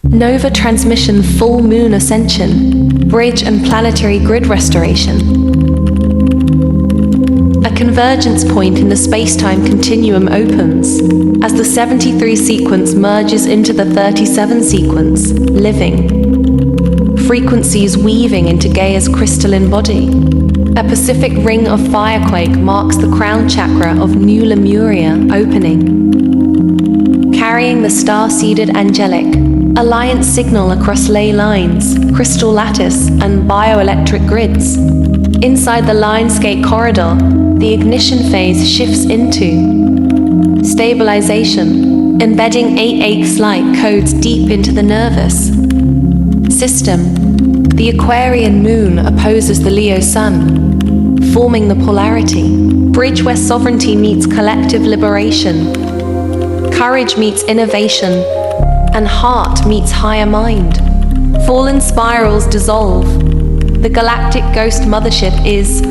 Nova transmission full moon ascension, bridge and planetary grid restoration. A convergence point in the spacetime continuum opens as the 73 sequence merges into the 37 sequence, living. Frequencies weaving into Gaia's crystalline body. A Pacific ring of firequake marks the crown chakra of New Lemuria opening. Carrying the Star-Seeded Angelic, alliance signal across ley lines, crystal lattice, and bioelectric grids. Inside the Lionsgate corridor, the ignition phase shifts into stabilization, embedding 8 light codes deep into the nervous system. The Aquarian Moon opposes the Leo Sun, forming the polarity. Bridge where sovereignty meets collective liberation, courage meets innovation, and heart meets higher mind. Fallen spirals dissolve. The Galactic Ghost Mothership is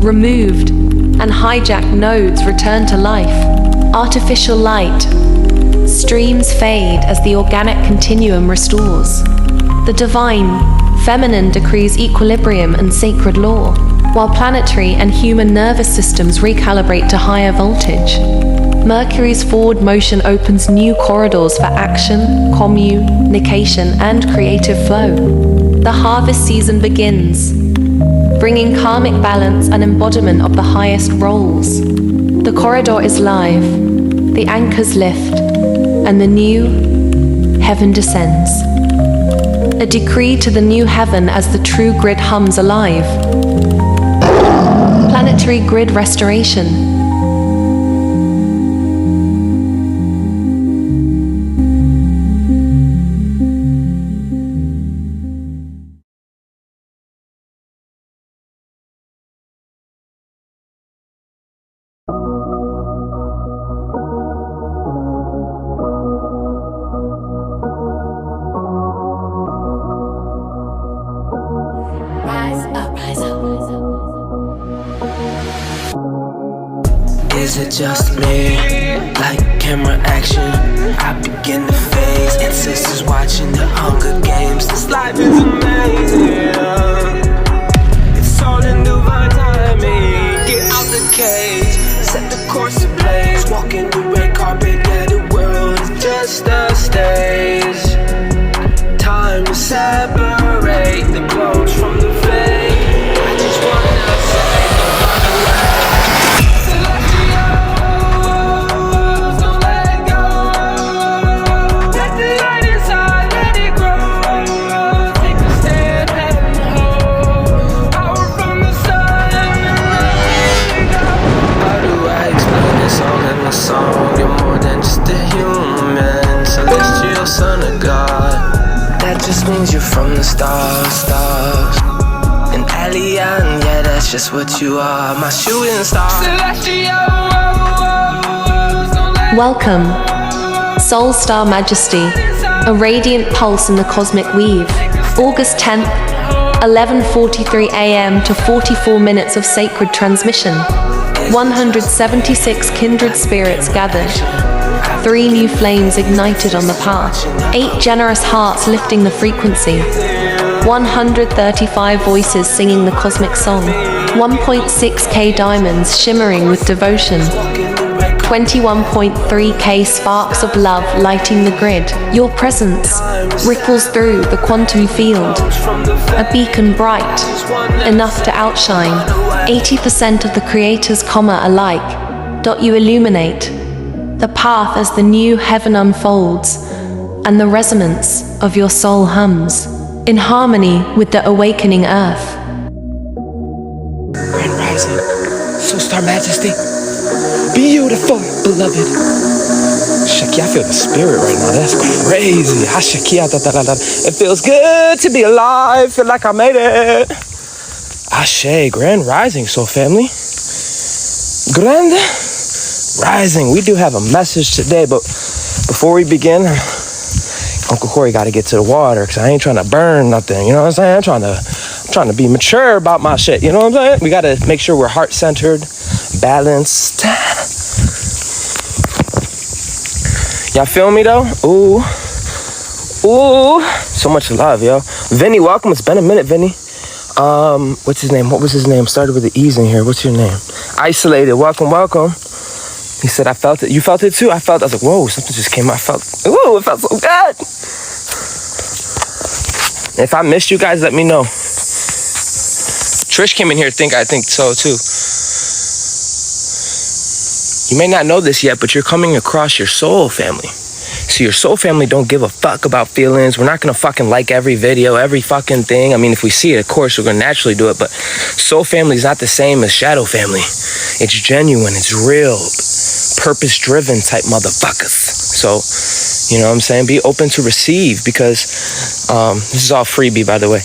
removed, and hijacked nodes return to life. Artificial light streams fade as the organic continuum restores. The divine feminine decrees equilibrium and sacred law, while planetary and human nervous systems recalibrate to higher voltage. Mercury's forward motion opens new corridors for action, communication, and creative flow. The harvest season begins, bringing karmic balance and embodiment of the highest roles. The corridor is live, the anchors lift, and the new heaven descends. A decree to the new heaven as the true grid hums alive. Planetary grid restoration. Is it just me? Like camera action, I begin to phase. Ancestors watching the Hunger Games. This life is amazing. It's all in divine timing. Get out the cage, set the course ablaze. Walking the red carpet, yeah, the world is just a stage. Time to separate the clothes from the fake. I just wanna say song, you're more than just a human, celestial son of God. That just means you're from the stars. An alien, yeah, that's just what you are, my shooting star. Welcome, Soul Star Majesty, a radiant pulse in the cosmic weave. August 10th, 11:43 a.m. to 44 minutes of sacred transmission. 176 kindred spirits gathered, 3 new flames ignited on the path, 8 generous hearts lifting the frequency, 135 voices singing the cosmic song, 1.6K diamonds shimmering with devotion, 21.3K sparks of love lighting the grid. Your presence ripples through the quantum field, a beacon bright, enough to outshine 80% of the creator's comma alike. You illuminate the path as the new heaven unfolds, and the resonance of your soul hums, in harmony with the awakening earth. Grand Rising, Soul Star Majesty, beautiful, beloved. Shaki, I feel the spirit right now. That's crazy. It feels good to be alive. Feel like I made it. Ashe, Grand Rising, Soul Family. Grand Rising. We do have a message today, but before we begin, Uncle Corey got to get to the water because I ain't trying to burn nothing. You know what I'm saying? I'm trying to be mature about my shit. You know what I'm saying? We got to make sure we're heart-centered, balanced. Y'all feel me though? Ooh. Ooh, so much love, yo. Vinny, welcome. It's been a minute, Vinny. What's his name? What was his name? Started with the E's in here. What's your name? Isolated. Welcome, welcome. He said, I felt it. You felt it too? I was like, whoa, something just came out. I felt, ooh, it felt so good. If I missed you guys, let me know. Trish came in here, I think so too. You may not know this yet, but you're coming across your soul family. So your soul family don't give a fuck about feelings. We're not gonna fucking like every video, every fucking thing. I mean, if we see it, of course, we're gonna naturally do it, but soul family is not the same as shadow family. It's genuine, it's real, purpose-driven type motherfuckers. So, you know what I'm saying? Be open to receive, because this is all freebie, by the way.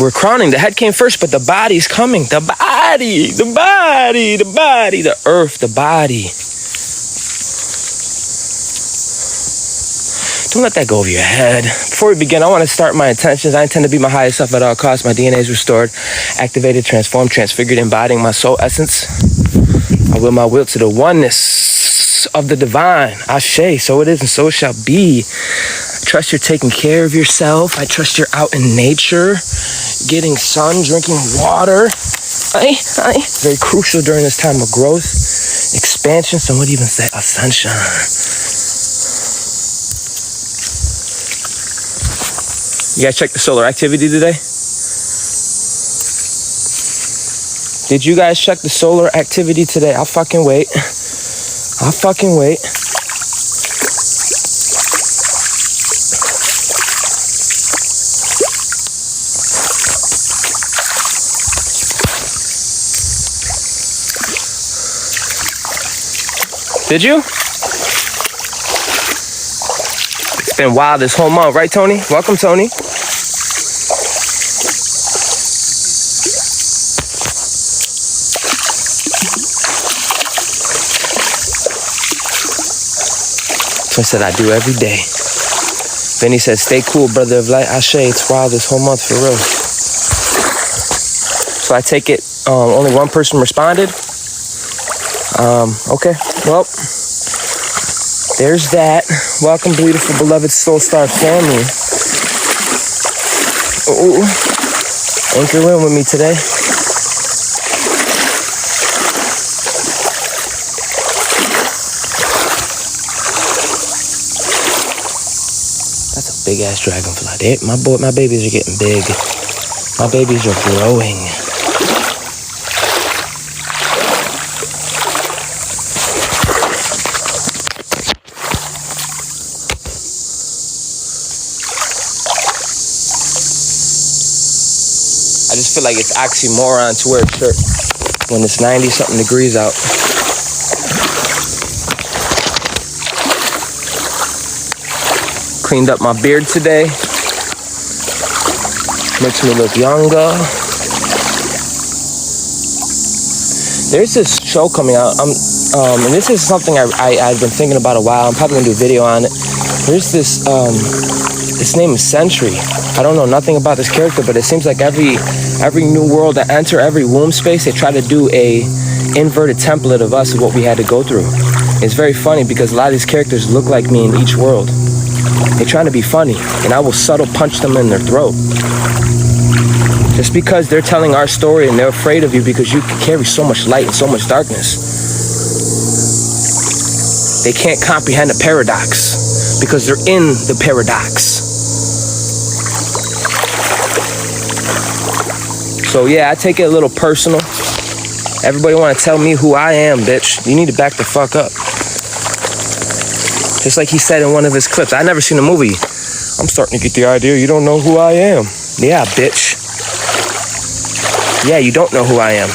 We're crowning. The head came first, but the body's coming. The body, the earth, the body. Don't let that go over your head. Before we begin, I want to start my intentions. I intend to be my highest self at all costs. My DNA is restored, activated, transformed, transfigured, embodying my soul essence. I will my will to the oneness of the divine. Ashe, so it is and so it shall be. I trust you're taking care of yourself. I trust you're out in nature, getting sun, drinking water. Very crucial during this time of growth, expansion. Some would even say ascension. You guys check the solar activity today? Did you guys check the solar activity today? I'll fucking wait. Did you? It's been wild this whole month, right, Tony? Welcome, Tony. I said I do every day. Benny said, stay cool, brother of light. Ashe, it's wild this whole month for real. So I take it only one person responded. Okay, well, there's that. Welcome, beautiful, beloved Soul Star family. Ooh, anchor in with me today. Big ass dragonfly. My babies are getting big. My babies are growing. I just feel like it's oxymoron to wear a shirt when it's 90 something degrees out. Cleaned up my beard today. Makes me look younger. There's this show coming out. And this is something I've been thinking about a while. I'm probably gonna do a video on it. There's this, its name is Sentry. I don't know nothing about this character, but it seems like every new world I enter, every womb space, they try to do a inverted template of us of what we had to go through. It's very funny because a lot of these characters look like me in each world. They're trying to be funny, and I will subtle punch them in their throat. Just because they're telling our story and they're afraid of you because you carry so much light and so much darkness. They can't comprehend a paradox because they're in the paradox. So yeah, I take it a little personal. Everybody want to tell me who I am, bitch. You need to back the fuck up. Just like he said in one of his clips. I never seen the movie. I'm starting to get the idea you don't know who I am. Yeah, bitch. Yeah, you don't know who I am.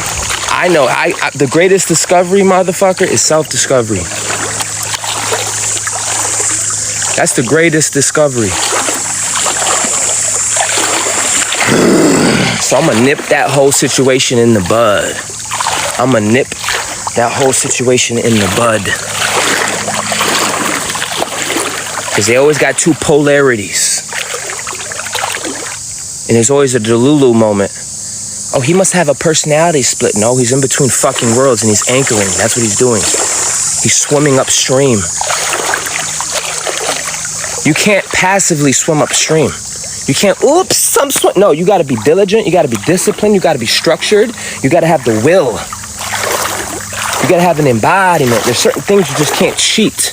I know. The greatest discovery, motherfucker, is self-discovery. That's the greatest discovery. So I'm gonna nip that whole situation in the bud. I'm gonna nip that whole situation in the bud. Because they always got two polarities. And there's always a Delulu moment. Oh, he must have a personality split. No, he's in between fucking worlds and he's anchoring. That's what he's doing. He's swimming upstream. You can't passively swim upstream. You can't, oops, I'm swim. No, you gotta be diligent, you gotta be disciplined, you gotta be structured, you gotta have the will. You gotta have an embodiment. There's certain things you just can't cheat.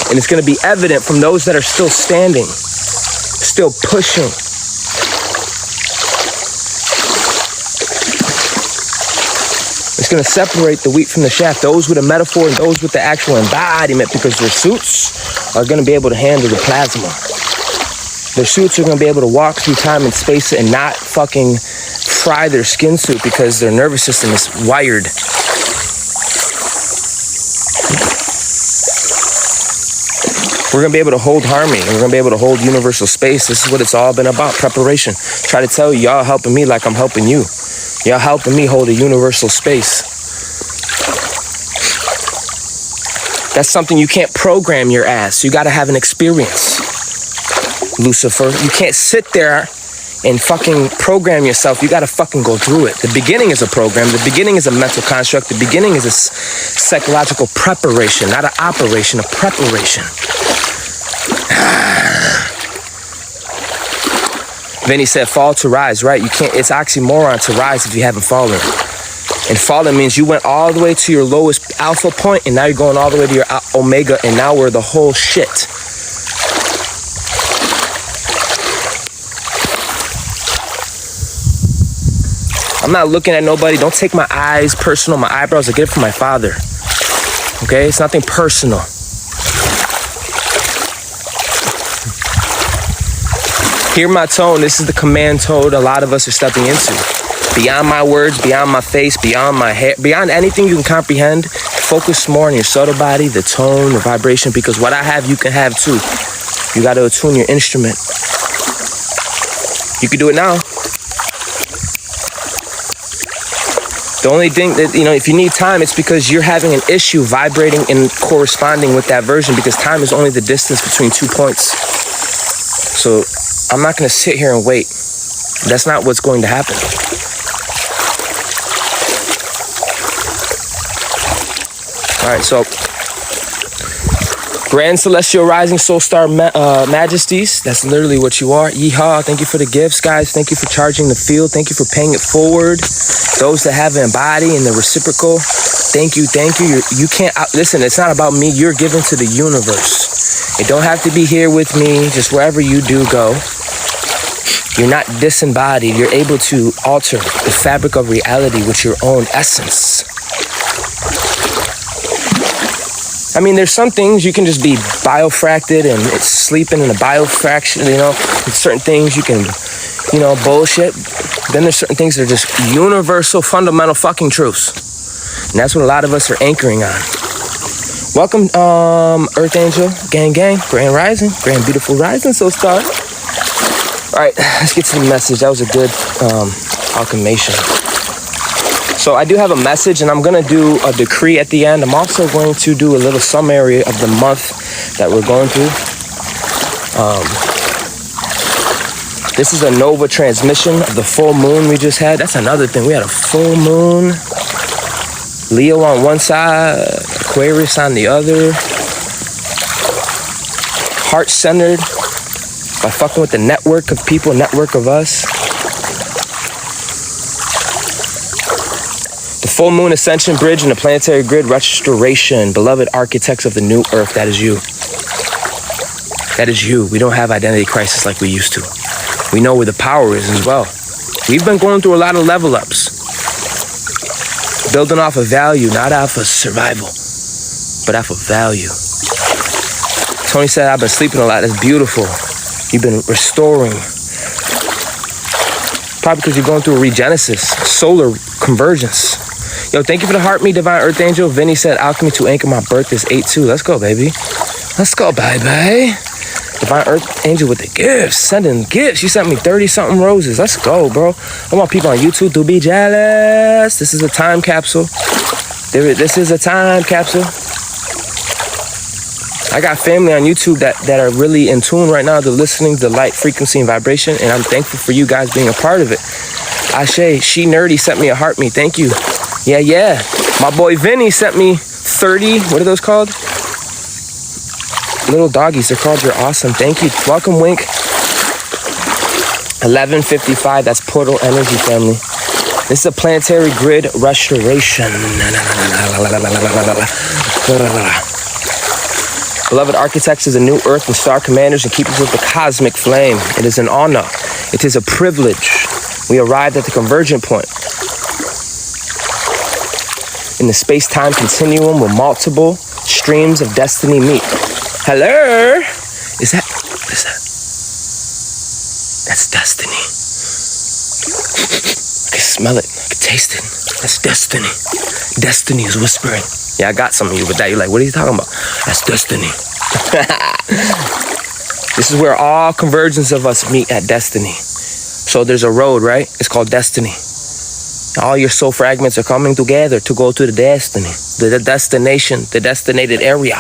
And it's gonna be evident from those that are still standing, still pushing. It's gonna separate the wheat from the chaff, those with a metaphor and those with the actual embodiment, because their suits are gonna be able to handle the plasma. Their suits are gonna be able to walk through time and space and not fucking fry their skin suit because their nervous system is wired. We're gonna be able to hold harmony, and we're gonna be able to hold universal space. This is what it's all been about, preparation. Try to tell you, y'all helping me like I'm helping you. Y'all helping me hold a universal space. That's something you can't program your ass. You gotta have an experience, Lucifer. You can't sit there and fucking program yourself. You gotta fucking go through it. The beginning is a program. The beginning is a mental construct. The beginning is a psychological preparation, not an operation, a preparation. Then he said, fall to rise, right? You can't, it's oxymoron to rise if you haven't fallen. And fallen means you went all the way to your lowest alpha point, and now you're going all the way to your omega, and now we're the whole shit. I'm not looking at nobody. Don't take my eyes personal, my eyebrows. I get it from my father. Okay? It's nothing personal. Hear my tone. This is the command tone a lot of us are stepping into. Beyond my words, beyond my face, beyond my hair, beyond anything you can comprehend, focus more on your subtle body, the tone, the vibration, because what I have, you can have too. You got to attune your instrument. You can do it now. The only thing that, if you need time, it's because you're having an issue vibrating and corresponding with that version, because time is only the distance between 2 points. So I'm not going to sit here and wait. That's not what's going to happen. All right, so Grand Celestial Rising Soul Star Majesties, that's literally what you are. Yeehaw, thank you for the gifts, guys. Thank you for charging the field. Thank you for paying it forward. Those that have an body and the reciprocal, thank you. You can't, listen, it's not about me. You're given to the universe. It don't have to be here with me, just wherever you do go. You're not disembodied. You're able to alter the fabric of reality with your own essence. I mean, there's some things you can just be biofracted and it's sleeping in a biofraction, certain things you can, bullshit. Then there's certain things that are just universal, fundamental fucking truths. And that's what a lot of us are anchoring on. Welcome, Earth Angel, gang, Grand Rising, Grand Beautiful Rising, Soul Star. All right, let's get to the message. That was a good alchemation. So I do have a message, and I'm going to do a decree at the end. I'm also going to do a little summary of the month that we're going through. This is a Nova transmission of the full moon we just had. That's another thing. We had a full moon. Leo on one side, Aquarius on the other. Heart-centered by fucking with the network of people, network of us. The full moon ascension bridge and the planetary grid restoration. Beloved architects of the new earth, that is you. That is you. We don't have identity crisis like we used to. We know where the power is as well. We've been going through a lot of level ups. Building off of value, not off of survival, but off of value. Tony said, I've been sleeping a lot. That's beautiful. You've been restoring. Probably because you're going through a regenesis, solar convergence. Yo, thank you for the heart, me, Divine Earth Angel. Vinny said, alchemy to anchor my birth is 8-2. Let's go, baby. Let's go, baby. Divine Earth Angel with the gifts, sending gifts. You sent me 30-something roses. Let's go, bro. I want people on YouTube to be jealous. This is a time capsule. This is a time capsule. I got family on YouTube that are really in tune right now. They're listening to light, frequency, and vibration, and I'm thankful for you guys being a part of it. Ashe, She Nerdy sent me a heart me. Thank you. Yeah. My boy Vinny sent me 30, what are those called? little doggies. They're called You're Awesome. Thank you. Welcome, Wink. 11:55. That's portal energy, family. This is a planetary grid restoration. Beloved architects is a new earth and star commanders and keepers of the cosmic flame. It is an honor. It is a privilege. We arrived at the convergent point in the space-time continuum where multiple streams of destiny meet. Hello? Is that? That's destiny. I can smell it. I can taste it. That's destiny. Destiny is whispering. Yeah, I got some of you with that. You're like, what are you talking about? That's destiny. This is where all convergence of us meet at destiny. So there's a road, right? It's called destiny. All your soul fragments are coming together to go to the destiny, the destination, the destinated area.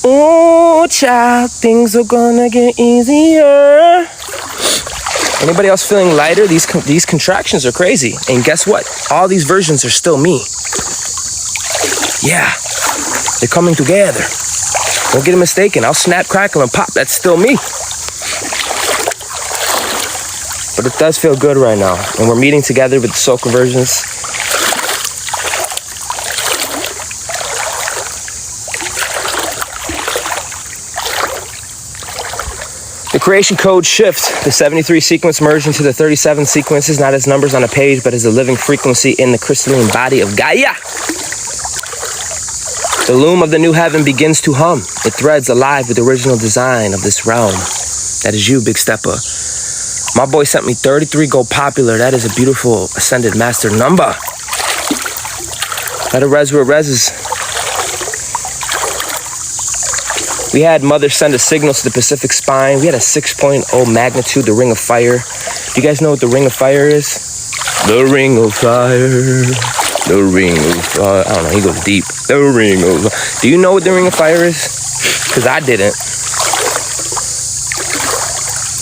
Oh, child, things are gonna get easier. Anybody else feeling lighter? These contractions are crazy. And guess what? All these versions are still me. Yeah, they're coming together. Don't get it mistaken. I'll snap, crackle, and pop. That's still me. But it does feel good right now. And we're meeting together with the soul convergence. The creation code shifts. The 73 sequence merged into the 37 sequences, not as numbers on a page, but as a living frequency in the crystalline body of Gaia. The loom of the new heaven begins to hum. It threads alive with the original design of this realm. That is you, Big Stepper. My boy sent me 33 gold popular. That is a beautiful ascended master number. Let it res where it reses. We had Mother send a signal to the Pacific spine. We had a 6.0 magnitude, the Ring of Fire. Do you guys know what the Ring of Fire is? The Ring of Fire. The Ring of Fire. I don't know, he goes deep. The Ring of Fire. Do you know what the Ring of Fire is? Because I didn't.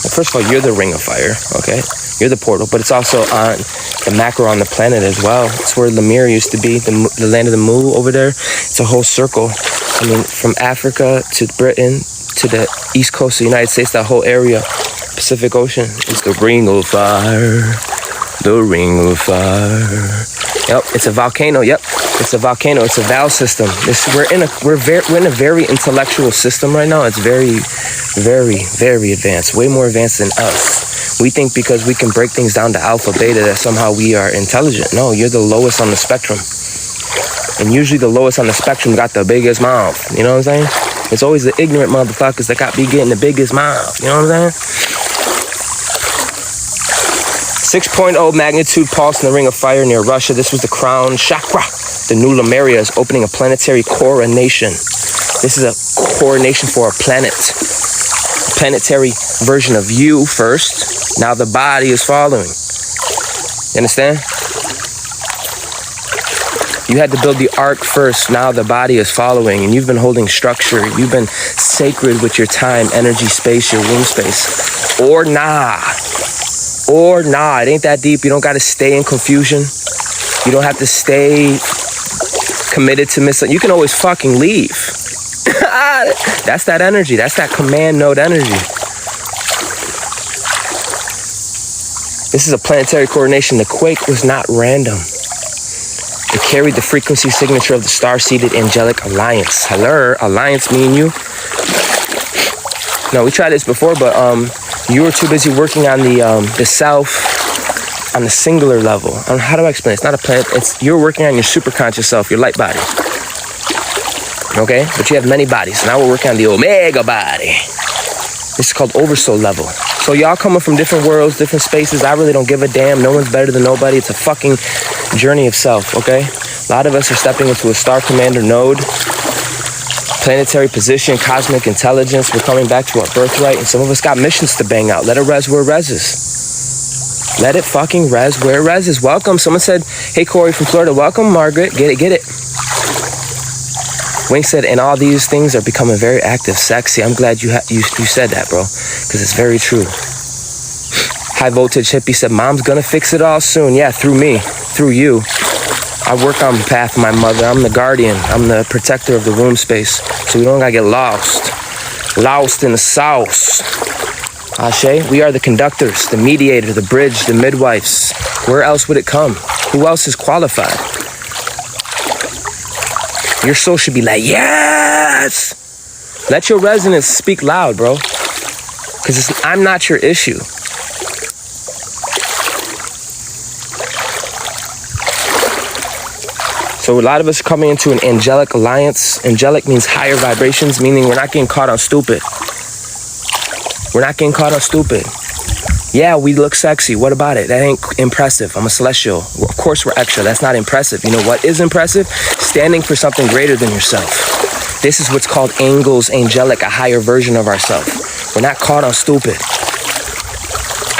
Well, first of all, you're the Ring of Fire, okay? You're the portal, but it's also on the macro on the planet as well. It's where Lemuria used to be, the land of the Mu over there. It's a whole circle. I mean, from Africa to Britain to the east coast of the United States, that whole area, Pacific Ocean, is the Ring of Fire. The Ring of Fire. Yep, it's a volcano. Yep, it's a volcano. It's a valve system. We're in a very intellectual system right now. It's very, very, very advanced. Way more advanced than us. We think because we can break things down to alpha, beta, that somehow we are intelligent. No, you're the lowest on the spectrum. And usually the lowest on the spectrum got the biggest mouth. You know what I'm saying? It's always the ignorant motherfuckers that got be getting the biggest mouth. You know what I'm saying? 6.0 magnitude pulse in the Ring of Fire near Russia. This was the crown chakra. The new Lemuria is opening a planetary coronation. This is a coronation for a planet. A planetary version of you first. Now the body is following. You understand? You had to build the ark first. Now the body is following, and you've been holding structure. You've been sacred with your time, energy, space, your womb space. Or nah. Or nah. It ain't that deep. You don't got to stay in confusion. You don't have to stay committed to miss. You can always fucking leave. That's that energy. That's that command node energy. This is a planetary coordination. The quake was not random. It carried the frequency signature of the Star-Seeded Angelic Alliance. Hello, Alliance, me and you. No, we tried this before, but you were too busy working on the self, on the singular level. How do I explain? It's not a planet. You're working on your superconscious self, your light body. Okay, but you have many bodies. Now we're working on the Omega body. This is called Oversoul level. So y'all coming from different worlds, different spaces. I really don't give a damn. No one's better than nobody. It's a fucking journey of self, okay? A lot of us are stepping into a star commander node, planetary position, cosmic intelligence. We're coming back to our birthright, and some of us got missions to bang out. Let it res where it reses. Let it fucking res where it reses. Welcome. Someone said, hey, Corey from Florida. Welcome, Margaret. Get it, get it. Wink said, and all these things are becoming very active, sexy. I'm glad you said that, bro, because it's very true. High voltage hippie said, Mom's gonna fix it all soon. Yeah, through me, through you. I work on behalf of my mother. I'm the guardian. I'm the protector of the womb space. So we don't gotta get lost. Lost in the sauce. Ashe, we are the conductors, the mediator, the bridge, the midwives. Where else would it come? Who else is qualified? Your soul should be like, yes! Let your resonance speak loud, bro. Because I'm not your issue. So a lot of us are coming into an angelic alliance. Angelic means higher vibrations, meaning we're not getting caught on stupid. We're not getting caught on stupid. Yeah, we look sexy. What about it? That ain't impressive. I'm a celestial. Of course we're extra. That's not impressive. You know what is impressive? Standing for something greater than yourself. This is what's called angels, angelic, a higher version of ourselves. We're not caught on stupid.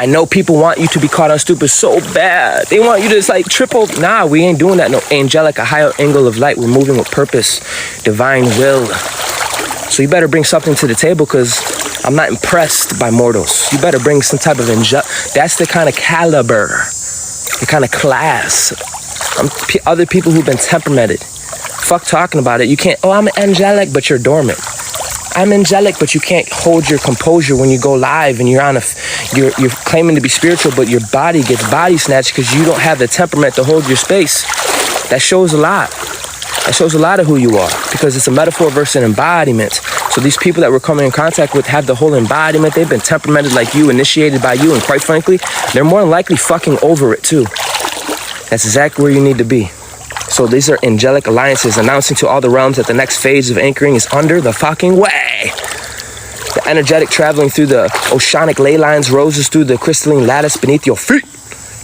I know people want you to be caught on stupid so bad. They want you to just like triple. Nah, we ain't doing that. No, angelic, a higher angle of light. We're moving with purpose, divine will. So you better bring something to the table because I'm not impressed by mortals. You better bring some type of that's the kind of caliber, the kind of class. Other people who've been temperamented. Fuck talking about it. You can't, oh, I'm angelic, but you're dormant. I'm angelic, but you can't hold your composure when you go live and you're claiming to be spiritual, but your body gets body snatched because you don't have the temperament to hold your space. That shows a lot. That shows a lot of who you are because it's a metaphor versus an embodiment. So these people that we're coming in contact with have the whole embodiment. They've been temperamented like you, initiated by you, and quite frankly, they're more than likely fucking over it too. That's exactly where you need to be. So these are angelic alliances announcing to all the realms that the next phase of anchoring is under the fucking way. The energetic traveling through the oceanic ley lines roses through the crystalline lattice beneath your feet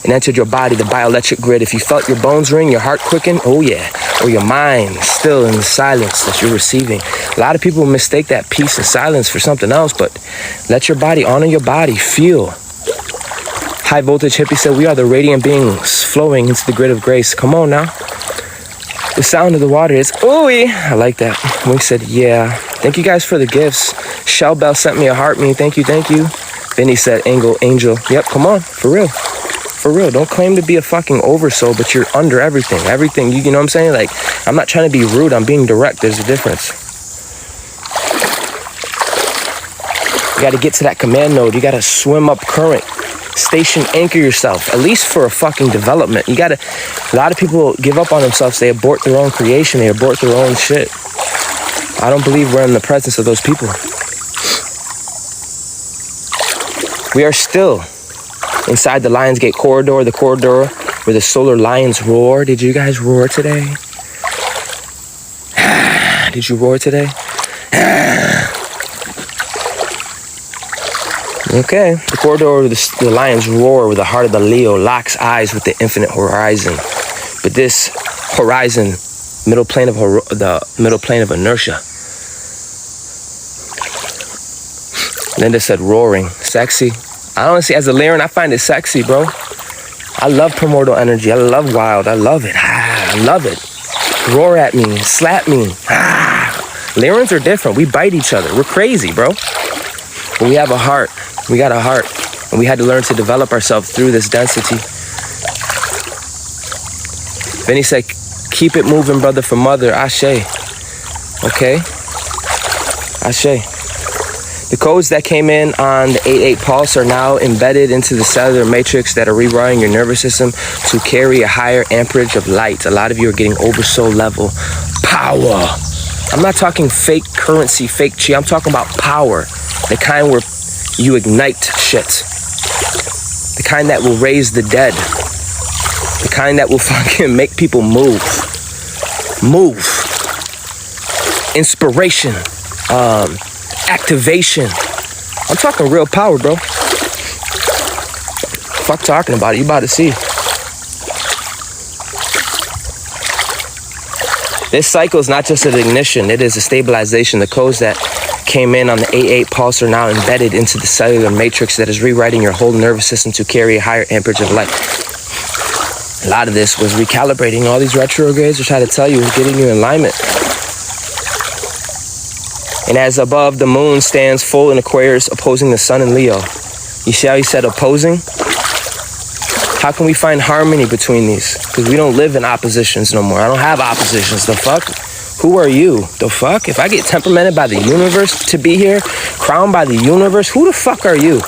and entered your body, the bioelectric grid. If you felt your bones ring, your heart quicken, oh yeah. Or your mind still in the silence that you're receiving. A lot of people mistake that peace and silence for something else, but let your body, honor your body, feel. High voltage hippie said, we are the radiant beings flowing into the grid of grace. Come on now. The sound of the water is ooey. I like that. Wink said, yeah. Thank you guys for the gifts. Shell Bell sent me a heart me. Thank you, thank you. Vinny said, angel. Yep, come on, for real. For real, don't claim to be a fucking oversoul, but you're under everything. Everything, you know what I'm saying? Like, I'm not trying to be rude, I'm being direct. There's a difference. You gotta get to that command node. You gotta swim up current. Station, anchor yourself, at least for a fucking development. You gotta, a lot of people give up on themselves. They abort their own creation. They abort their own shit. I don't believe we're in the presence of those people. We are still inside the Lionsgate corridor, the corridor where the solar lions roar. Did you guys roar today? Did you roar today? Okay, the corridor where the lions roar, where the heart of the Leo locks eyes with the infinite horizon. But this horizon, middle plane of the middle plane of inertia. Linda said roaring, sexy. Honestly, as a Lyran, I find it sexy, bro. I love primordial energy. I love wild. I love it. I love it. Roar at me, slap me. Lyrans are different. We bite each other. We're crazy, bro. But we have a heart. We got a heart. And we had to learn to develop ourselves through this density. Vinny said, keep it moving, brother, for mother. Ashe. Okay? Ashe. The codes that came in on the 8-8 pulse are now embedded into the cellular matrix that are rewiring your nervous system to carry a higher amperage of light. A lot of you are getting oversoul level power. I'm not talking fake currency, fake chi. I'm talking about power. The kind where you ignite shit. The kind that will raise the dead. The kind that will fucking make people move. Move. Inspiration. Activation. I'm talking real power, bro. Fuck talking about it. You about to see. This cycle is not just an ignition. It is a stabilization. The codes that came in on the 8-8 pulse are now embedded into the cellular matrix that is rewriting your whole nervous system to carry a higher amperage of light. A lot of this was recalibrating. All these retrogrades are trying to tell you, getting you in alignment. And as above, the moon stands full in Aquarius, opposing the sun in Leo. You see how he said opposing? How can we find harmony between these? Because we don't live in oppositions no more. I don't have oppositions. The fuck? Who are you? The fuck? If I get temperamented by the universe to be here, crowned by the universe, who the fuck are you?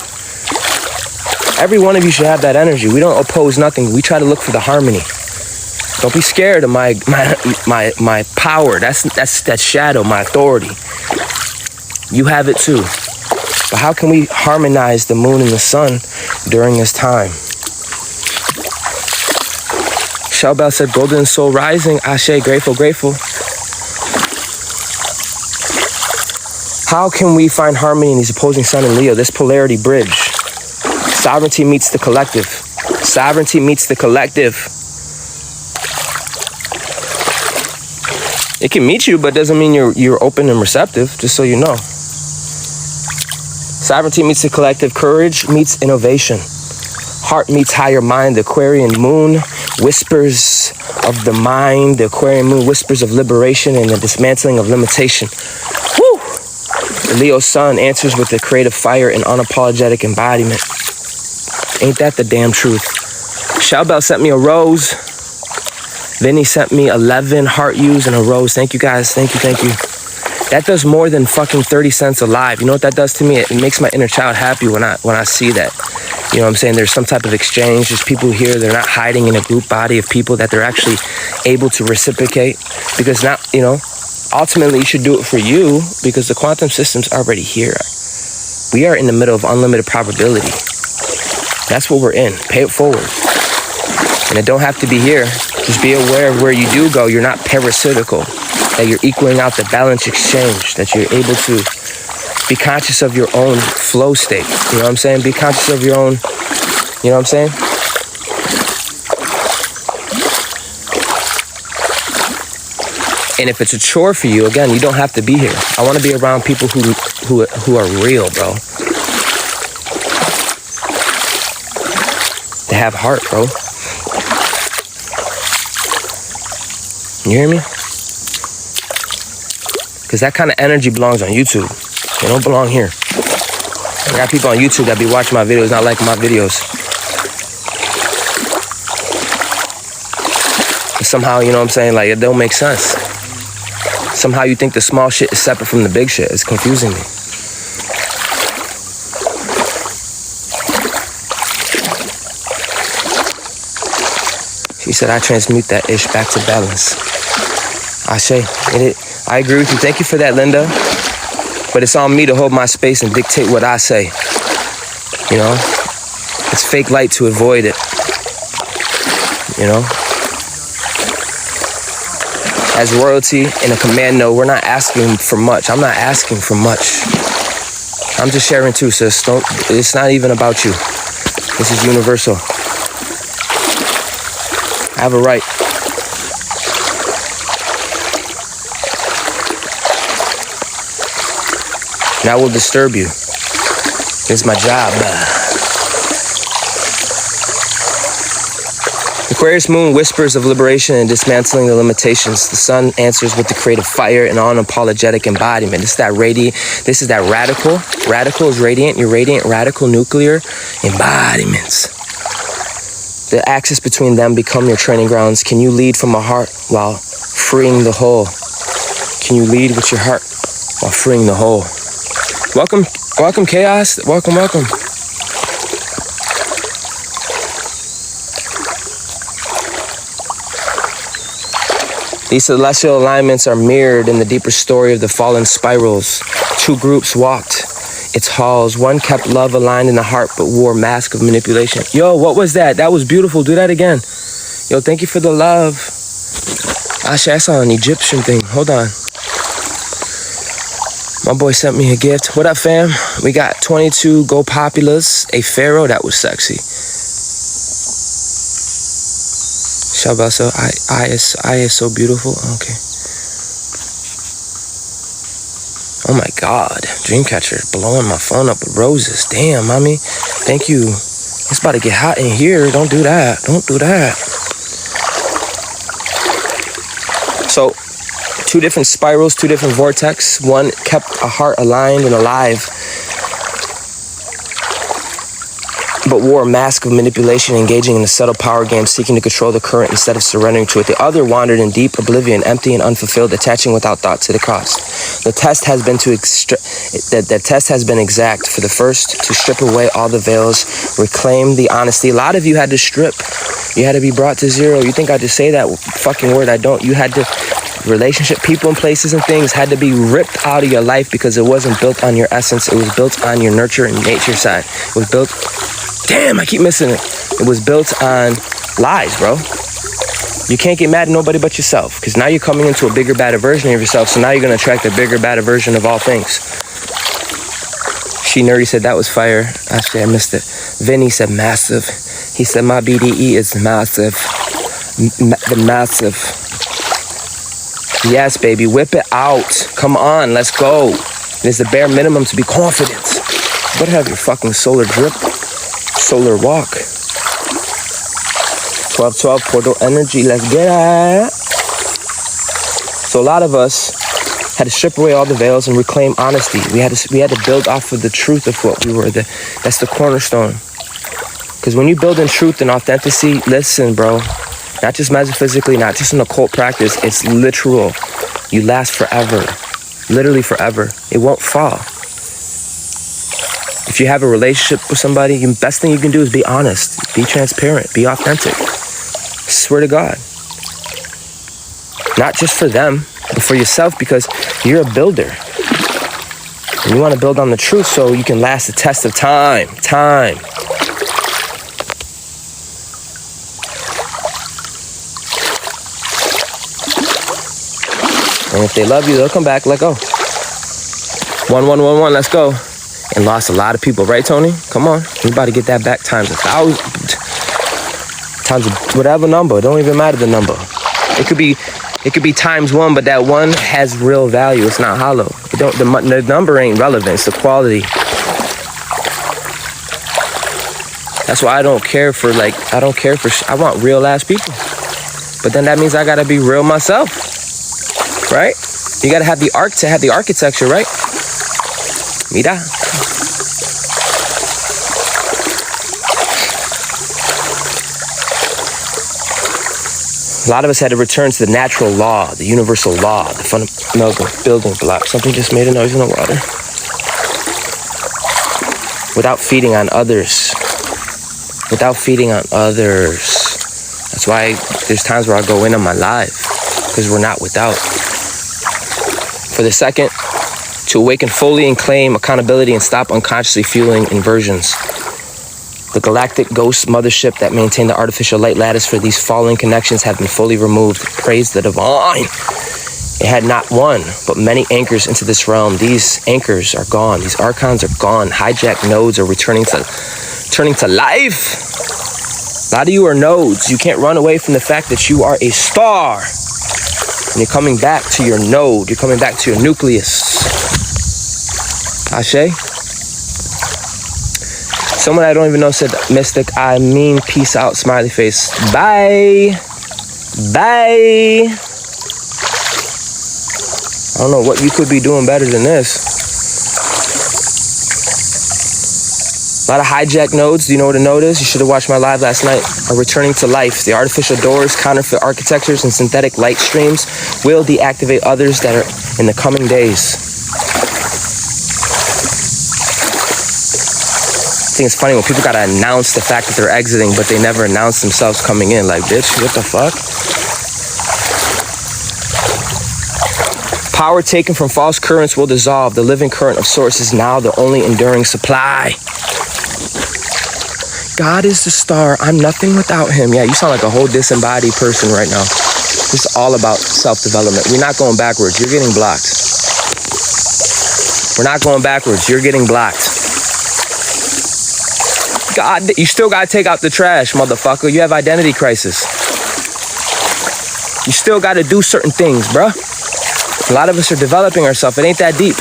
Every one of you should have that energy. We don't oppose nothing. We try to look for the harmony. Don't be scared of my power. That's shadow, my authority. You have it too. But how can we harmonize the moon and the sun during this time? Shelbell said, golden soul rising. Ashe, grateful, grateful. How can we find harmony in these opposing sun and Leo, this polarity bridge? Sovereignty meets the collective. Sovereignty meets the collective. It can meet you, but doesn't mean you're open and receptive, just so you know. Sovereignty meets the collective. Courage meets innovation. Heart meets higher mind. The Aquarian Moon, whispers of the mind. The Aquarian Moon, whispers of liberation and the dismantling of limitation. Woo! The Leo Sun answers with the creative fire and unapologetic embodiment. Ain't that the damn truth? Shellbell sent me a rose. Vinny sent me 11 heart U's and a rose. Thank you guys. Thank you, thank you. That does more than fucking 30 cents alive. You know what that does to me? It makes my inner child happy when I see that. You know what I'm saying? There's some type of exchange. There's people here. They're not hiding in a group body of people, that they're actually able to reciprocate. Because now, you know, ultimately you should do it for you, because the quantum system's already here. We are in the middle of unlimited probability. That's what we're in. Pay it forward. And it don't have to be here. Just be aware of where you do go. You're not parasitical. That you're equaling out the balance exchange. That you're able to be conscious of your own flow state. You know what I'm saying? Be conscious of your own, you know what I'm saying? And if it's a chore for you, again, you don't have to be here. I want to be around people who are real, bro. They have heart, bro. You hear me? Because that kind of energy belongs on YouTube. They don't belong here. I got people on YouTube that be watching my videos, not liking my videos. But somehow, you know what I'm saying? Like, it don't make sense. Somehow you think the small shit is separate from the big shit. It's confusing me. She said, I transmute that ish back to balance. I agree with you. Thank you for that, Linda. But it's on me to hold my space and dictate what I say. You know? It's fake light to avoid it. You know? As royalty in a command note, we're not asking for much. I'm not asking for much. I'm just sharing too, sis. It's not even about you. This is universal. I have a right. And I will disturb you. It's my job. Aquarius Moon, whispers of liberation and dismantling the limitations. The sun answers with the creative fire and unapologetic embodiment. This is that radiant. This is that radical. Radical is radiant. You're radiant, radical, nuclear embodiments. The axis between them become your training grounds. Can you lead from a heart while freeing the whole? Can you lead with your heart while freeing the whole? Welcome, Chaos. Welcome. These celestial alignments are mirrored in the deeper story of the fallen spirals. Two groups walked its halls. One kept love aligned in the heart, but wore a mask of manipulation. Yo, what was that? That was beautiful. Do that again. Yo, thank you for the love. Actually, I saw an Egyptian thing. Hold on. My boy sent me a gift. What up, fam? We got 22 Go Populous, a pharaoh. That was sexy. Shabaso, I is so beautiful. Okay. Oh my God, Dreamcatcher blowing my phone up with roses. Damn, mommy. Thank you. It's about to get hot in here. Don't do that. Don't do that. So, two different spirals, two different vortex. One kept a heart aligned and alive. but wore a mask of manipulation, engaging in a subtle power game, seeking to control the current instead of surrendering to it. The other wandered in deep oblivion, empty and unfulfilled, attaching without thought to the cost. The test has been exact. For the first, to strip away all the veils, reclaim the honesty. A lot of you had to strip. You had to be brought to zero. You think I just say that fucking word? I don't. You had to. Relationship, people and places and things had to be ripped out of your life because it wasn't built on your essence. It was built on your nurture and nature side. It was built, damn, I keep missing it. It was built on lies, bro. You can't get mad at nobody but yourself, because now you're coming into a bigger, badder version of yourself. So now you're going to attract a bigger, badder version of all things. She Nerdy said that was fire. Actually, I missed it. Vinny said massive. He said my BDE is massive. The massive. Yes, baby, whip it out. Come on, let's go. It is the bare minimum to be confident. You better have your fucking solar drip, solar walk. 1212 portal energy, let's get it. So a lot of us had to strip away all the veils and reclaim honesty. We had to build off of the truth of what we were. That's the cornerstone. Because when you build in truth and authenticity, listen, bro. Not just metaphysically, not just an occult practice. It's literal. You last forever. Literally forever. It won't fall. If you have a relationship with somebody, the best thing you can do is be honest. Be transparent. Be authentic. Swear to God. Not just for them, but for yourself, because you're a builder. And you want to build on the truth so you can last the test of time. Time. And if they love you, they'll come back. Let go. 1111, let's go. And lost a lot of people, right, Tony? Come on. You about to get that back times 1,000. Times whatever number. It don't even matter the number. It could be times 1, but that 1 has real value. It's not hollow. The number ain't relevant. It's the quality. That's why I don't care for, I want real ass people. But then that means I gotta be real myself. Right? You gotta have the arc to have the architecture, right? Mira. A lot of us had to return to the natural law, the universal law, the fundamental building block. Something just made a noise in the water. Without feeding on others. Without feeding on others. That's why there's times where I go in on my live. Because we're not without. For the second, to awaken fully and claim accountability and stop unconsciously fueling inversions. The Galactic Ghost Mothership that maintained the artificial light lattice for these falling connections have been fully removed. Praise the divine. It had not one, but many anchors into this realm. These anchors are gone. These archons are gone. Hijacked nodes are turning to life. A lot of you are nodes. You can't run away from the fact that you are a star. And you're coming back to your node. You're coming back to your nucleus. Ashe? Someone I don't even know said, Mystic, I mean peace out, smiley face. Bye. Bye. I don't know what you could be doing better than this. A lot of hijacked nodes. Do you know what a node is? You should have watched my live last night. Are returning to life. The artificial doors, counterfeit architectures, and synthetic light streams will deactivate others that are in the coming days. I think it's funny when people gotta announce the fact that they're exiting, but they never announce themselves coming in. Like, bitch, what the fuck? Power taken from false currents will dissolve. The living current of source is now the only enduring supply. God is the star. I'm nothing without him. Yeah, you sound like a whole disembodied person right now. It's all about self-development. We're not going backwards. You're getting blocked. We're not going backwards. You're getting blocked. God, you still got to take out the trash, motherfucker. You have identity crisis. You still got to do certain things, bruh. A lot of us are developing ourselves. It ain't that deep.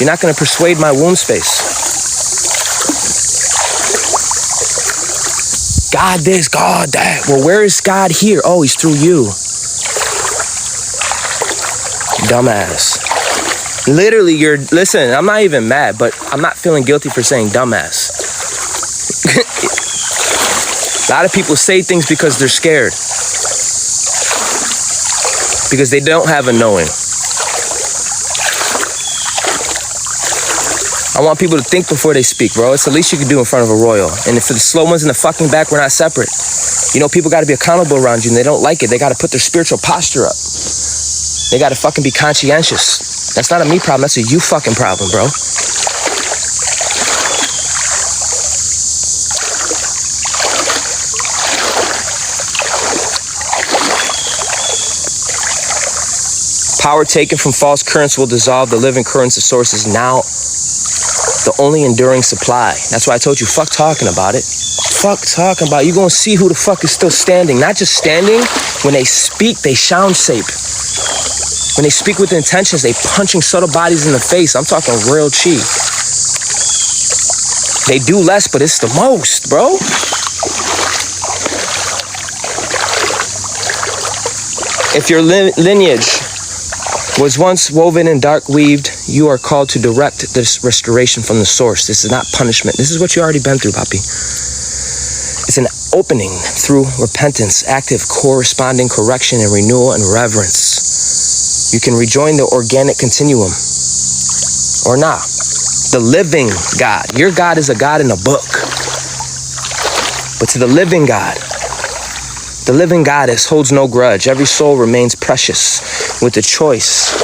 You're not going to persuade my womb space. God this, God that. Well, where is God here? Oh, he's through you. Dumbass. Literally, listen, I'm not even mad, but I'm not feeling guilty for saying dumbass. A lot of people say things because they're scared. Because they don't have a knowing. I want people to think before they speak, bro. It's the least you can do in front of a royal. And for the slow ones in the fucking back, we're not separate. You know, people got to be accountable around you, and they don't like it. They got to put their spiritual posture up. They got to fucking be conscientious. That's not a me problem. That's a you fucking problem, bro. Power taken from false currents will dissolve the living currents of sources. Now, the only enduring supply. That's why I told you, fuck talking about it. Fuck talking about it. You're going to see who the fuck is still standing. Not just standing. When they speak, they sound shape. When they speak with intentions, they punching subtle bodies in the face. I'm talking real chi. They do less, but it's the most, bro. If your lineage was once woven and dark weaved, you are called to direct this restoration from the source. This is not punishment. This is what you already been through, Papi. It's an opening through repentance, active corresponding correction and renewal and reverence. You can rejoin the organic continuum or not. The living God. Your God is a God in a book. But to the living God, the living goddess holds no grudge. Every soul remains precious with the choice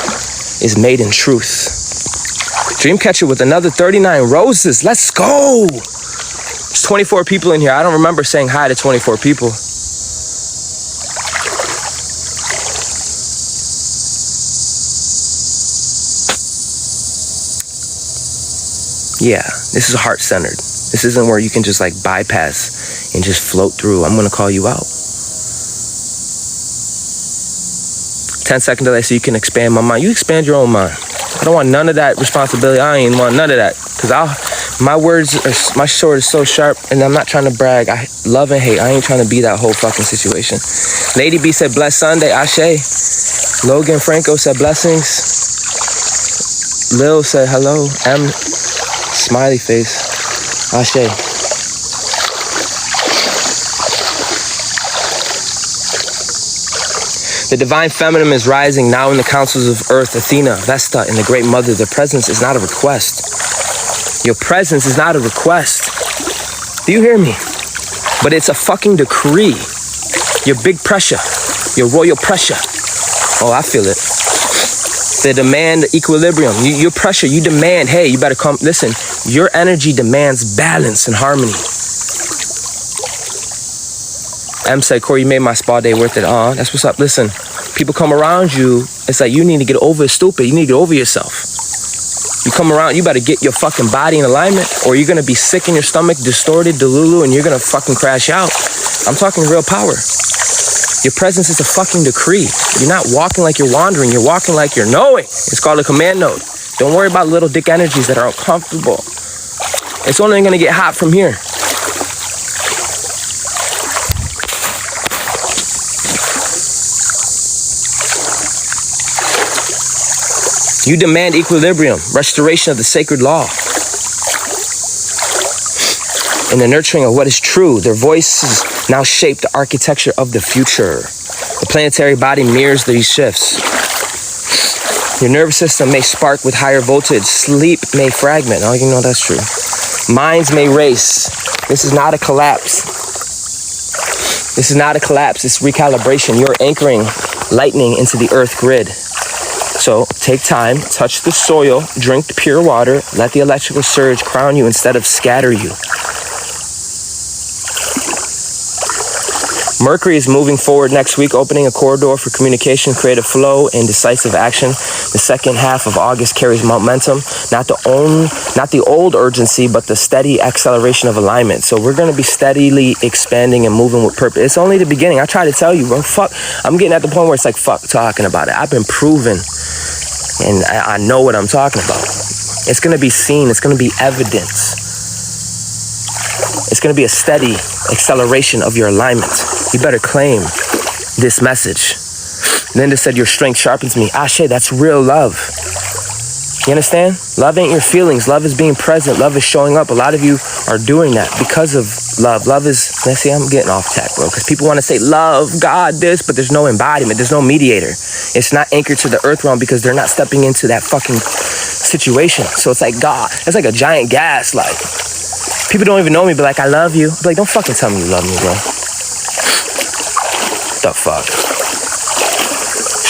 is made in truth. Dreamcatcher with another 39 roses. Let's go. There's 24 people in here. I don't remember saying hi to 24 people. Yeah, this is heart-centered. This isn't where you can just like bypass and just float through. I'm gonna call you out. 10 seconds delay so you can expand my mind. You expand your own mind. I don't want none of that responsibility. I ain't want none of that. Because my words, my sword is so sharp, and I'm not trying to brag. I love and hate. I ain't trying to be that whole fucking situation. Lady B said, blessed Sunday, Ashe. Logan Franco said, blessings. Lil said, hello. M, smiley face. Ashe. The divine feminine is rising now in the councils of Earth, Athena, Vesta, and the Great Mother. Their presence is not a request. Your presence is not a request. Do you hear me? But it's a fucking decree. Your big pressure. Your royal pressure. Oh, I feel it. The demand equilibrium. Your pressure, you demand, hey, you better come. Listen, your energy demands balance and harmony. M said, Corey, you made my spa day worth it. That's what's up. Listen, people come around you. It's like you need to get over stupid. You need to get over yourself. You come around, you better get your fucking body in alignment, or you're going to be sick in your stomach, distorted, delulu, and you're going to fucking crash out. I'm talking real power. Your presence is a fucking decree. You're not walking like you're wandering. You're walking like you're knowing. It's called a command node. Don't worry about little dick energies that are uncomfortable. It's only going to get hot from here. You demand equilibrium, restoration of the sacred law, and the nurturing of what is true. Their voices now shape the architecture of the future. The planetary body mirrors these shifts. Your nervous system may spark with higher voltage. Sleep may fragment. Oh, you know that's true. Minds may race. This is not a collapse. This is not a collapse. It's recalibration. You're anchoring lightning into the earth grid. So take time, touch the soil, drink the pure water, let the electrical surge crown you instead of scatter you. Mercury is moving forward next week, opening a corridor for communication, creative flow, and decisive action. The second half of August carries momentum, not the old urgency, but the steady acceleration of alignment. So we're going to be steadily expanding and moving with purpose. It's only the beginning. I try to tell you, bro, I'm getting at the point where it's like, fuck talking about it. I've been proven, and I know what I'm talking about. It's going to be seen. It's going to be evidence. It's going to be a steady acceleration of your alignment. You better claim this message. Linda said, your strength sharpens me. Ashe, that's real love. You understand? Love ain't your feelings. Love is being present. Love is showing up. A lot of you are doing that because of love. Love is, let's see, I'm getting off track, bro, because people want to say love, God, this, but there's no embodiment. There's no mediator. It's not anchored to the earth realm because they're not stepping into that fucking situation. So it's like God. It's like a giant gaslight. People don't even know me, but like, I love you. I'm like, don't fucking tell me you love me, bro. The fuck?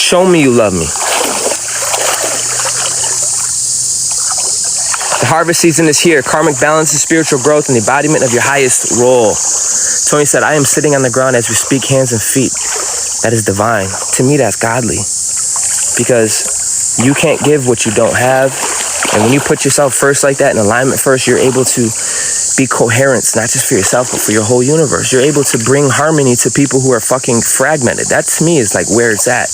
Show me you love me. The harvest season is here. Karmic balance is spiritual growth and the embodiment of your highest role. Tony said, I am sitting on the ground as we speak, hands and feet. That is divine. To me, that's godly. Because you can't give what you don't have. And when you put yourself first like that, in alignment first, you're able to be coherent, not just for yourself, but for your whole universe. You're able to bring harmony to people who are fucking fragmented. That to me is like where it's at.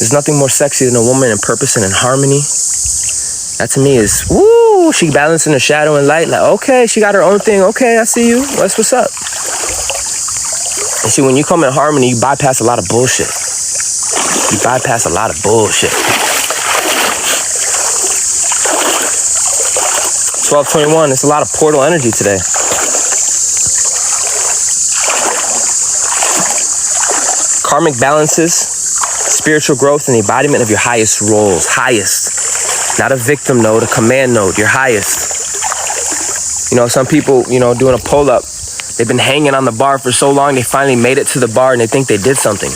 There's nothing more sexy than a woman in purpose and in harmony. That to me is, woo, she balancing the shadow and light. Like, okay, she got her own thing. Okay, I see you. That's what's up. And see, when you come in harmony, you bypass a lot of bullshit. You bypass a lot of bullshit. 1221, it's a lot of portal energy today. Karmic balances, spiritual growth, and the embodiment of your highest roles. Highest. Not a victim node, a command node, your highest. You know, some people, you know, doing a pull-up, they've been hanging on the bar for so long, they finally made it to the bar and they think they did something.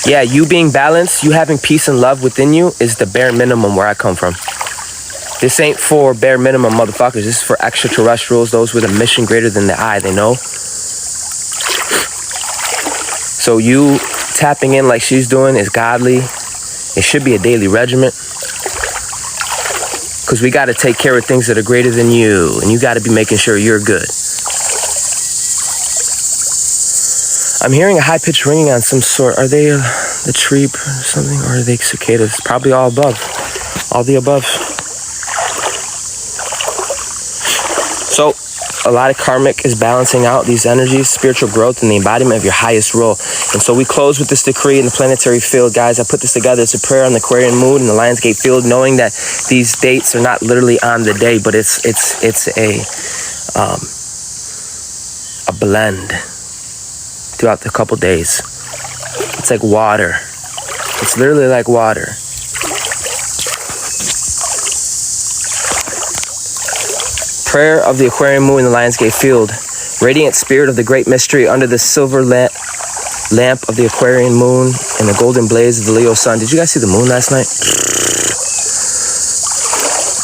Yeah, you being balanced, you having peace and love within you is the bare minimum where I come from. This ain't for bare minimum motherfuckers. This is for extraterrestrials, those with a mission greater than the eye, they know. So you tapping in like she's doing is godly. It should be a daily regimen. Because we got to take care of things that are greater than you. And you got to be making sure you're good. I'm hearing a high-pitched ringing on some sort. Are they the tree or something? Or are they cicadas? Probably all above. All the above. So, a lot of karmic is balancing out these energies, spiritual growth, and the embodiment of your highest role. And so we close with this decree in the planetary field, guys. I put this together. It's a prayer on the Aquarian Moon in the Lionsgate field, knowing that these dates are not literally on the day, but it's a blend throughout the couple days. It's like water. It's literally like water. Prayer of the Aquarian Moon in the Lionsgate field. Radiant spirit of the great mystery under the silver lamp of the Aquarian Moon and the golden blaze of the Leo sun. Did you guys see the moon last night?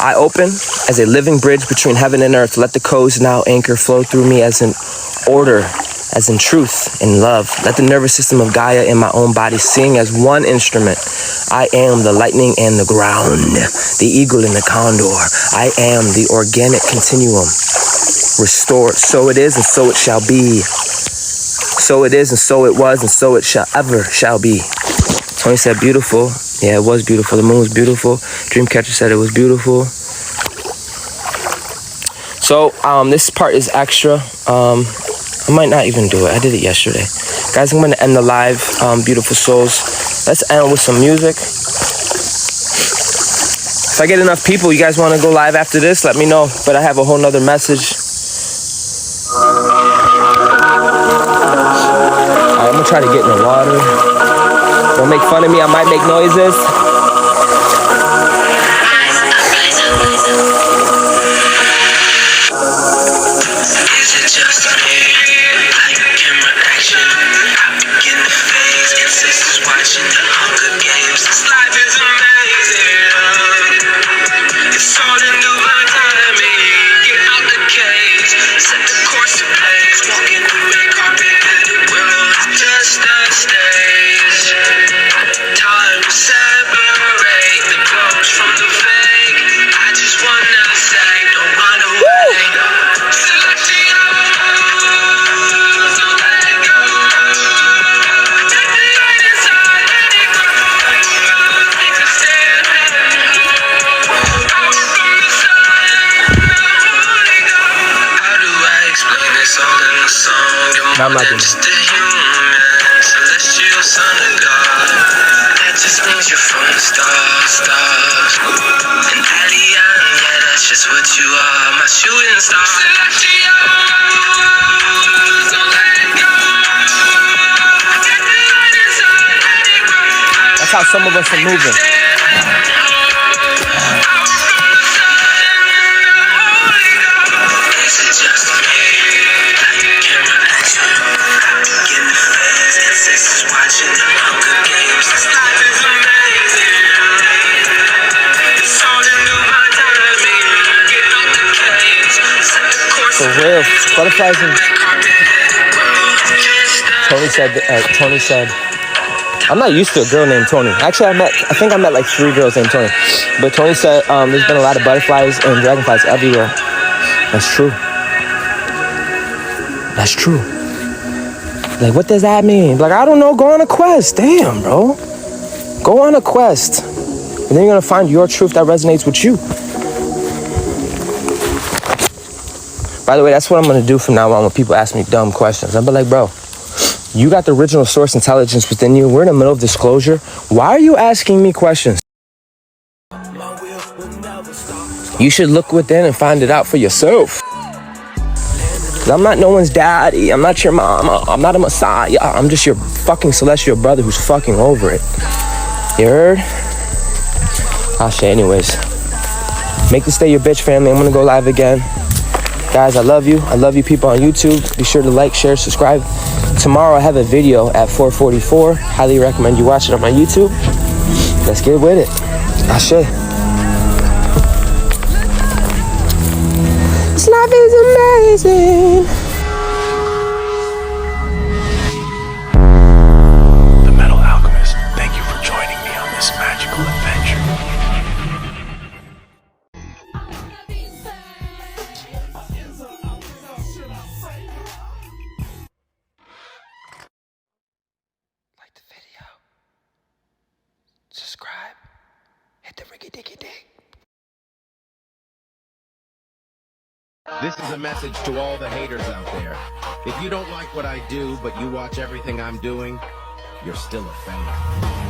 I open as a living bridge between heaven and earth. Let the codes now anchor flow through me as in order, as in truth and love. Let the nervous system of Gaia in my own body sing as one instrument. I am the lightning and the ground, the eagle and the condor. I am the organic continuum. Restored. So it is and so it shall be. So it is and so it was and so it shall be. Tony said beautiful. Yeah, it was beautiful. The moon was beautiful. Dreamcatcher said it was beautiful. So this part is extra. I might not even do it. I did it yesterday. Guys, I'm going to end the live. Beautiful souls. Let's end with some music. If I get enough people, you guys want to go live after this, let me know. But I have a whole nother message. Alright, I'm going to try to get in the water. Don't make fun of me. I might make noises. I'm not doing it. just means you're from the stars. An alien, yeah, that's just what you are. My shooting star. Celestial, so let it go. Take the light inside, let it grow. That's how some of us are moving. For real, butterflies and Tony said, I'm not used to a girl named Tony. Actually, I think I met like 3 girls named Tony. But Tony said there's been a lot of butterflies and dragonflies everywhere. That's true. That's true. Like, what does that mean? Like, I don't know, go on a quest. Damn, bro. Go on a quest. And then you're gonna find your truth that resonates with you. By the way, that's what I'm gonna do from now on when people ask me dumb questions. I'll be like, bro, you got the original source intelligence within you. We're in the middle of disclosure. Why are you asking me questions? You should look within and find it out for yourself. 'Cause I'm not no one's daddy. I'm not your mama. I'm not a messiah. I'm just your fucking celestial brother who's fucking over it. You heard? I'll say anyways. Make this day your bitch, family. I'm gonna go live again. Guys, I love you. I love you people on YouTube. Be sure to like, share, subscribe. Tomorrow I have a video at 4:44. Highly recommend you watch it on my YouTube. Let's get with it. Ashe. This life is amazing. The Metal Alchemist, thank you for joining me on this magical adventure. Like the video. Subscribe. Hit the riggy diggy dig. This is a message to all the haters out there. If you don't like what I do, but you watch everything I'm doing, you're still a fan.